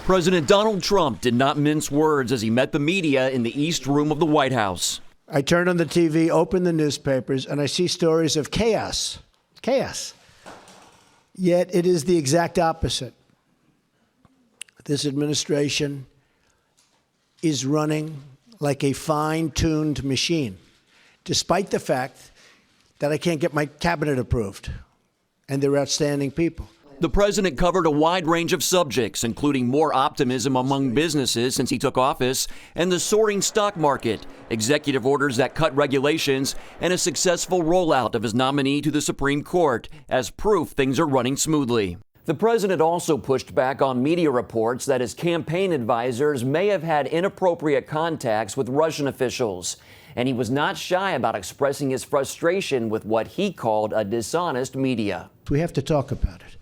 President Donald Trump did not mince words as he met the media in the East Room of the White House. I turn on the TV, open the newspapers, and I see stories of chaos. Chaos. Yet it is the exact opposite. This administration is running like a fine-tuned machine, despite the fact that I can't get my cabinet approved, and they're outstanding people. The president covered a wide range of subjects, including more optimism among businesses since he took office, and the soaring stock market, executive orders that cut regulations, and a successful rollout of his nominee to the Supreme Court as proof things are running smoothly. The president also pushed back on media reports that his campaign advisors may have had inappropriate contacts with Russian officials. And he was not shy about expressing his frustration with what he called a dishonest media. We have to talk about it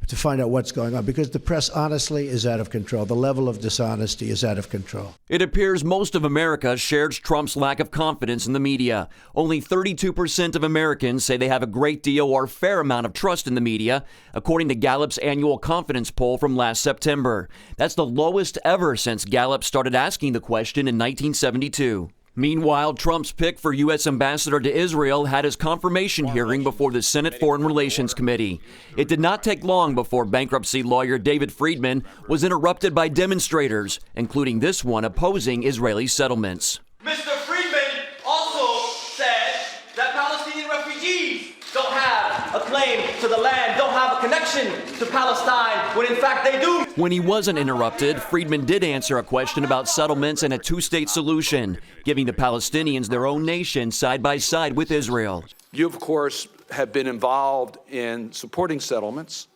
to find out what's going on, because the press honestly is out of control. The level of dishonesty is out of control. It appears most of America shares Trump's lack of confidence in the media. Only 32% of Americans say they have a great deal or fair amount of trust in the media, according to Gallup's annual confidence poll from last September. That's the lowest ever since Gallup started asking the question in 1972. Meanwhile, Trump's pick for U.S. ambassador to Israel had his confirmation hearing before the Senate Foreign Relations Committee. It did not take long before bankruptcy lawyer David Friedman was interrupted by demonstrators, including this one opposing Israeli settlements. Mr. Friedman also said that Palestinian refugees don't have a claim to the land, don't have a connection to Palestine, when in fact they do. When he wasn't interrupted, Friedman did answer a question about settlements and a two-state solution, giving the Palestinians their own nation side by side with Israel. You, of course, have been involved in supporting settlements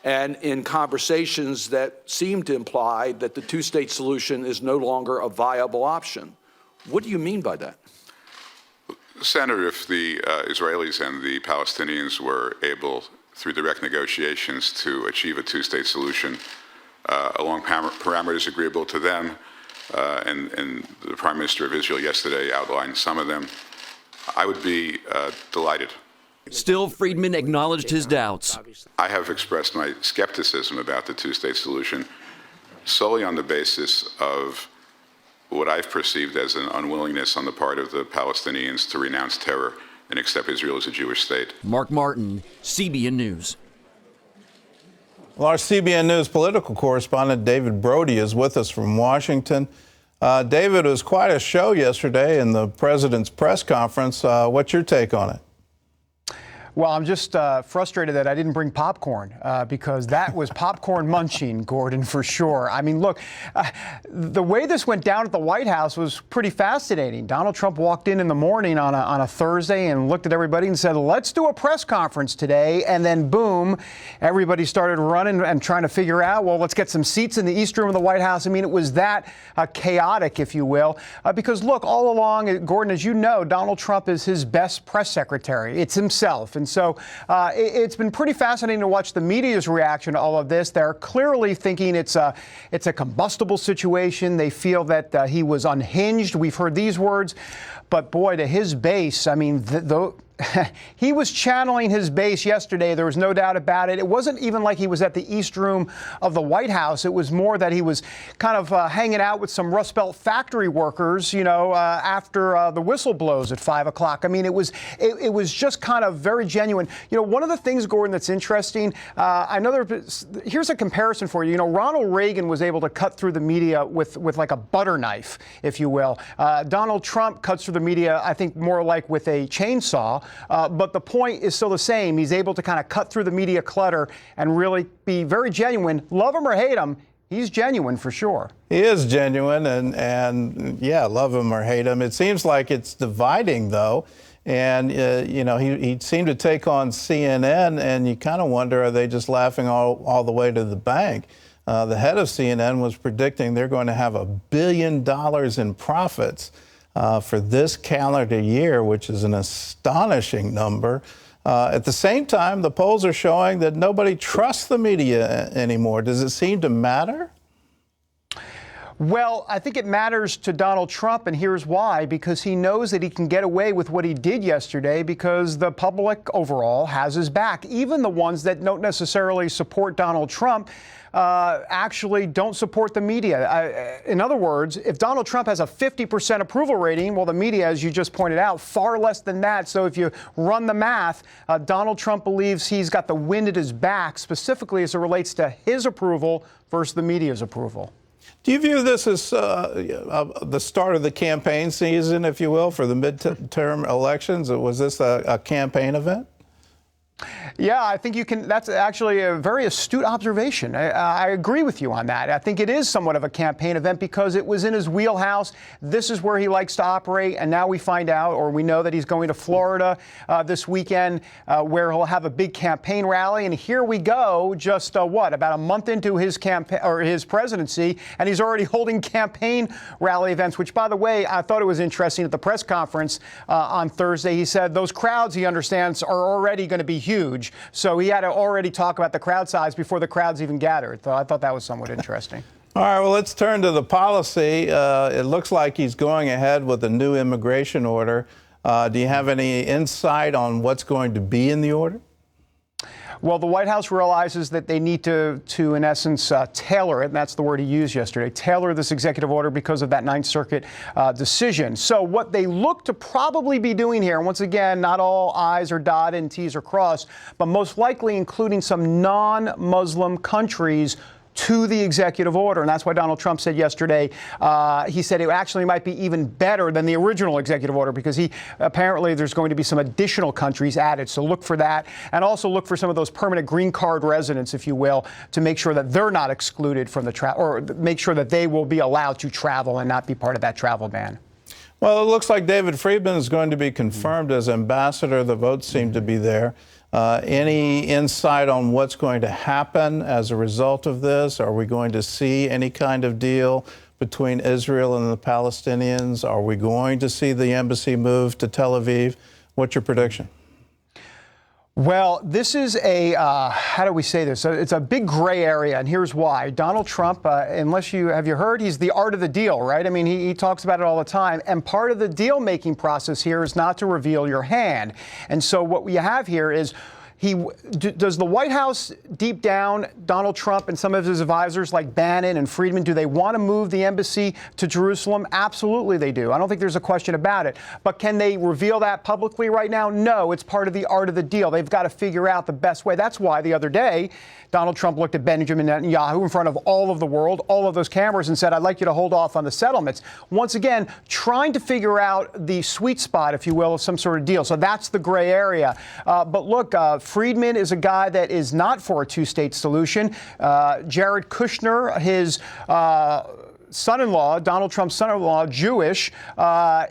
and in conversations that seem to imply that the two-state solution is no longer a viable option. What do you mean by that? Senator, if the Israelis and the Palestinians were able, through direct negotiations, to achieve a two-state solution along parameters agreeable to them, and the Prime Minister of Israel yesterday outlined some of them, I would be delighted. Still, Friedman acknowledged his doubts. I have expressed my skepticism about the two-state solution solely on the basis of what I've perceived as an unwillingness on the part of the Palestinians to renounce terror and accept Israel as a Jewish state. Mark Martin, CBN News. Well, our CBN News political correspondent David Brody is with us from Washington. David, it was quite a show yesterday in the president's press conference. What's your take on it? Well, I'm just frustrated that I didn't bring popcorn because that was popcorn munching, Gordon, for sure. I mean, look, the way this went down at the White House was pretty fascinating. Donald Trump walked in the morning on a Thursday and looked at everybody and said, let's do a press conference today. And then, boom, everybody started running and trying to figure out, well, let's get some seats in the East Room of the White House. I mean, it was that chaotic, if you will, because, look, all along, Gordon, as you know, Donald Trump is his best press secretary. It's himself. And so it's been pretty fascinating to watch the media's reaction to all of this. They're clearly thinking it's a combustible situation. They feel that he was unhinged. We've heard these words. But, boy, to his base, I mean, he was channeling his base yesterday. There was no doubt about it. It wasn't even like he was at the East Room of the White House. It was more that he was kind of hanging out with some Rust Belt factory workers, you know, after the whistle blows at 5 o'clock. I mean, it was just kind of very genuine. You know, one of the things, Gordon, that's interesting, I know here's a comparison for you. You know, Ronald Reagan was able to cut through the media with like a butter knife, if you will. Donald Trump cuts through the media, I think, more like with a chainsaw. But the point is still the same. He's able to kind of cut through the media clutter and really be very genuine. Love him or hate him, he's genuine for sure. He is genuine, and yeah, love him or hate him. It seems like it's dividing, though. And, you know, he seemed to take on CNN, and you kind of wonder, are they just laughing all the way to the bank? The head of CNN was predicting they're going to have $1 billion in profits for this calendar year, which is an astonishing number. At the same time, the polls are showing that nobody trusts the media anymore. Does it seem to matter? Well, I think it matters to Donald Trump, and here's why. Because he knows that he can get away with what he did yesterday because the public overall has his back. Even the ones that don't necessarily support Donald Trump actually don't support the media. In other words, if Donald Trump has a 50% approval rating, well, the media, as you just pointed out, far less than that. So if you run the math, Donald Trump believes he's got the wind at his back, specifically as it relates to his approval versus the media's approval. Do you view this as the start of the campaign season, if you will, for the midterm elections? Was this a campaign event? Yeah, I think you can. That's actually a very astute observation. I agree with you on that. I think it is somewhat of a campaign event because it was in his wheelhouse. This is where he likes to operate. And now we find out, or we know that he's going to Florida this weekend where he'll have a big campaign rally. And here we go, just about a month into his campaign or his presidency, and he's already holding campaign rally events, which, by the way, I thought it was interesting at the press conference on Thursday. He said those crowds, he understands, are already going to be huge. So he had to already talk about the crowd size before the crowds even gathered. So I thought that was somewhat interesting. All right, well, let's turn to the policy. It looks like he's going ahead with a new immigration order. Do you have any insight on what's going to be in the order? Well, the White House realizes that they need to in essence, tailor it, and that's the word he used yesterday, tailor this executive order because of that Ninth Circuit decision. So what they look to probably be doing here, and once again, not all I's are dotted and T's are crossed, but most likely including some non-Muslim countries to the executive order. And that's why Donald Trump said yesterday, he said it actually might be even better than the original executive order because apparently there's going to be some additional countries added. So look for that, and also look for some of those permanent green card residents, if you will, to make sure that they're not excluded from the or make sure that they will be allowed to travel and not be part of that travel ban. Well, it looks like David Friedman is going to be confirmed as ambassador. The votes seem to be there. Any insight on what's going to happen as a result of this? Are we going to see any kind of deal between Israel and the Palestinians? Are we going to see the embassy move to Tel Aviv? What's your prediction? Well, this is how do we say this? It's a big gray area, and here's why. Donald Trump, have you heard, he's the art of the deal, right? I mean, he talks about it all the time, and part of the deal-making process here is not to reveal your hand. And so what we have here is, does the White House, deep down, Donald Trump and some of his advisors like Bannon and Friedman, do they want to move the embassy to Jerusalem? Absolutely they do. I don't think there's a question about it. But can they reveal that publicly right now? No, it's part of the art of the deal. They've got to figure out the best way. That's why the other day, Donald Trump looked at Benjamin Netanyahu in front of all of the world, all of those cameras, and said, I'd like you to hold off on the settlements. Once again, trying to figure out the sweet spot, if you will, of some sort of deal. So that's the gray area. But look, Friedman is a guy that is not for a two-state solution. Jared Kushner, his son-in-law, Donald Trump's son-in-law, Jewish,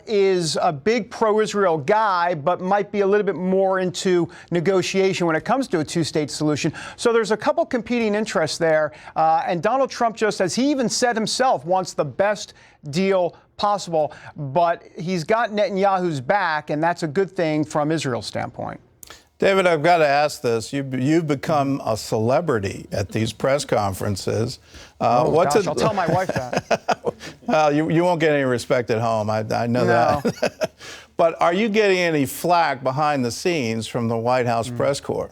is a big pro-Israel guy, but might be a little bit more into negotiation when it comes to a two-state solution. So there's a couple competing interests there. And Donald Trump, just as he even said himself, wants the best deal possible. But he's got Netanyahu's back, and that's a good thing from Israel's standpoint. David, I've got to ask this. You've become a celebrity at these press conferences. I'll tell my wife that. You won't get any respect at home. I know that. But are you getting any flack behind the scenes from the White House press corps?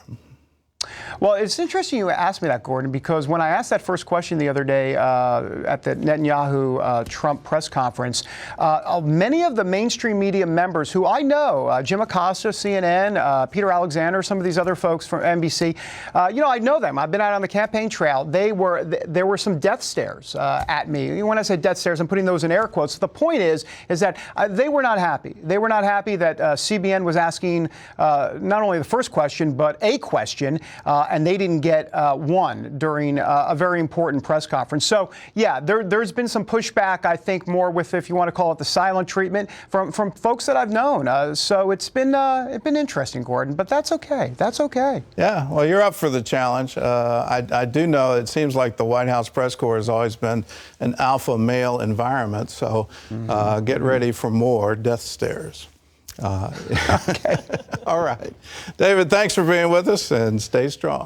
Well, it's interesting you asked me that, Gordon, because when I asked that first question the other day at the Netanyahu-Trump press conference, many of the mainstream media members who I know, Jim Acosta, CNN, Peter Alexander, some of these other folks from NBC, I know them. I've been out on the campaign trail. There were some death stares at me. When I say death stares, I'm putting those in air quotes. The point is that they were not happy. They were not happy that CBN was asking not only the first question, but a question, and they didn't get one during a very important press conference. So, yeah, there's been some pushback, I think, more with, if you want to call it the silent treatment, from folks that I've known. So it's been interesting, Gordon, but that's okay. That's okay. Yeah, well, you're up for the challenge. I do know it seems like the White House press corps has always been an alpha male environment, so get ready for more death stares. Okay. All right. David, thanks for being with us, and stay strong.